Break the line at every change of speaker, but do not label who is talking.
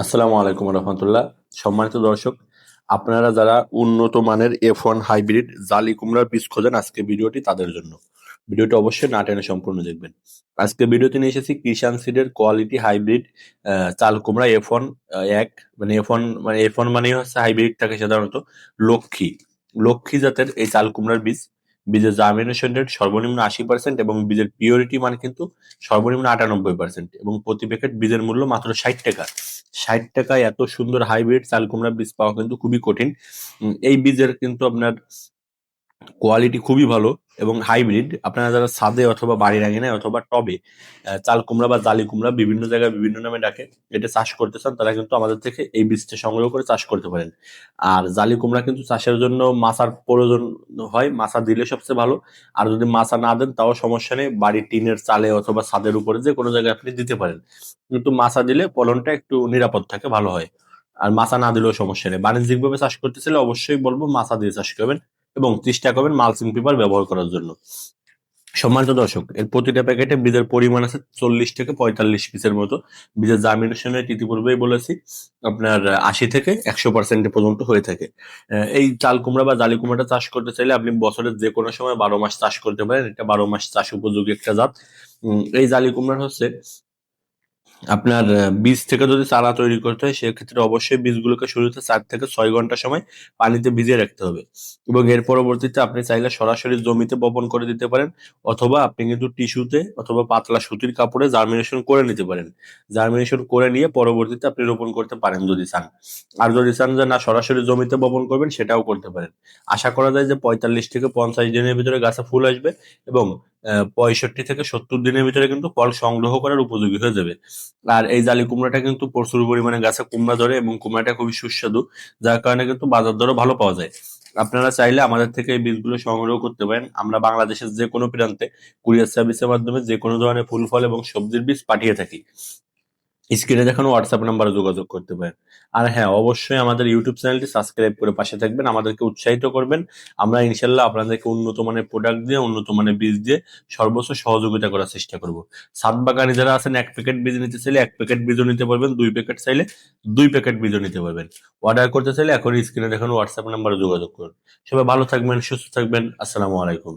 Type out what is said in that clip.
আসসালামু আলাইকুম রহমতুল্লাহ। সম্মানিত দর্শক, আপনারা যারা উন্নত মানের F1 হাইব্রিড জালি কুমড়ার বীজ খোঁজেন, আজকে ভিডিওটি তাদের জন্য। ভিডিওটি অবশ্যই না টেনে সম্পূর্ণ দেখবেন। আজকে ভিডিওতে নিয়ে এসেছি কিষান সিডের কোয়ালিটি হাইব্রিড চাল কুমড়া F1 এক, মানে F1 মানেই হচ্ছে হাইব্রিড থাকে সাধারণত। লক্ষ্মী লক্ষ্মী জাতের এই চাল কুমড়ার বীজ। বীজের জার্মিনেশন রেট সর্বনিম্ন 80% এবং বীজের পিওরিটি মান কিন্তু সর্বনিম্ন 98%, এবং প্রতি প্যাকেট বীজের মূল্য মাত্র 60 টাকা। 60 টাকায় এত সুন্দর হাইব্রিড চাল কুমড়া বীজ পাওয়া কিন্তু খুবই কঠিন। এই বীজের কিন্তু আপনার কোয়ালিটি খুবই ভালো এবং হাইব্রিড। আপনারা যারা ছাদে অথবা বাড়ির আঙিনায় অথবা টবে চাল কুমড়া বা জালি কুমড়া বিভিন্ন জায়গায় বিভিন্ন নামে ডাকে, এটা চাষ করতে চান, তারা কিন্তু আমাদের থেকে এই বীজটা সংগ্রহ করে চাষ করতে পারেন। আর জালি কুমড়া কিন্তু চাষের জন্য মাচার প্রয়োজন হয়, মাচা দিলে সবচেয়ে ভালো। আর যদি মাচা না দেন তাও সমস্যা নেই, বাড়ির টিনের চালে অথবা ছাদের উপরে যে কোনো জায়গায় আপনি দিতে পারেন, কিন্তু মাচা দিলে ফলনটা একটু নিরাপদ থাকে, ভালো হয়। আর মাচা না দিলেও সমস্যা নেই। বাণিজ্যিক ভাবে চাষ করতে চাইলে অবশ্যই বলবো মাচা দিয়ে চাষ করবেন এবং চেষ্টা করবেন মালচিং পেপার ব্যবহার করার জন্য। সম্মানিত দর্শক, এর প্রতিটা প্যাকেটে বীজের পরিমাণ আছে 40 থেকে 45 পিসের মতো। বীজের জার্মিনেশন রেট ইতিপূর্বেই বলেছি আপনার 80 থেকে 100% পর্যন্ত হয়ে থাকে। এই চাল কুমড়া বা জালি কুমড়াটা চাষ করতে চাইলে আপনি বছরের যে কোনো সময় 12 মাস চাষ করতে পারেন। এটা 12 মাস চাষ উপযোগী একটা জাত। এই জালি কুমড়ার হচ্ছে আপনার বীজ থেকে যদি চারা তৈরি করতে হয়, সেক্ষেত্রে অবশ্যই বীজগুলোকে শুরুতে 4 থেকে 6 ঘন্টা সময় পানিতে ভিজিয়ে রাখতে হবে, এবং এর পরবর্তীতে আপনি চাইলে সরাসরি জমিতে বপন করে দিতে পারেন, অথবা আপনি কিন্তু টিস্যুতে অথবা পাতলা সুতির কাপড়ে জার্মিনেশন করে নিতে পারেন। জার্মিনেশন করে নিয়ে পরবর্তীতে আপনি রোপণ করতে পারেন যদি চান। আর যদি চান যে না সরাসরি জমিতে বপন করবেন, সেটাও করতে পারেন। আশা করা যায় যে 45 থেকে 50 দিনের ভিতরে গাছে ফুল আসবে, এবং 65 থেকে 70 দিনের ভিতরে কিন্তু ফল সংগ্রহ করার উপযোগী হয়ে যাবে। আর এই জালি কুমড়াটা কিন্তু প্রচুর পরিমাণে গাছে কুমড়া ধরে, এবং কুমড়াটা খুবই সুস্বাদু, যার কারণে কিন্তু বাজার দরও ভালো পাওয়া যায়। আপনারা চাইলে আমাদের থেকে এই বীজগুলো সংগ্রহ করতে পারেন। আমরা বাংলাদেশের যে কোনো প্রান্তে কুরিয়ার সার্ভিসের মাধ্যমে যে কোনো ধরনের ফুল ফল এবং সবজির বীজ পাঠিয়ে থাকি। স্ক্রিনে দেখানো হোয়াটসঅ্যাপ নাম্বারে যোগাযোগ করতে পারেন। আর হ্যাঁ, অবশ্যই আমাদের ইউটিউব চ্যানেলটি সাবস্ক্রাইব করে পাশে থাকবেন, আমাদেরকে উৎসাহিত করবেন। আমরা ইনশাল্লাহ আপনাদেরকে উন্নত মানের প্রোডাক্ট দিয়ে, উন্নত মানের বীজ দিয়ে সর্বোচ্চ সহযোগিতা করার চেষ্টা করব। ছাদ বাগানে যারা আছেন, 1 প্যাকেট বীজ নিতে চাইলে 1 প্যাকেট বীজও নিতে পারবেন, 2 প্যাকেট চাইলে 2 প্যাকেট বীজও নিতে পারবেন। অর্ডার করতে চাইলে এখন স্ক্রিনে দেখানো হোয়াটসঅ্যাপ নাম্বারে যোগাযোগ করুন। সবাই ভালো থাকবেন, সুস্থ থাকবেন। আসসালামু আলাইকুম।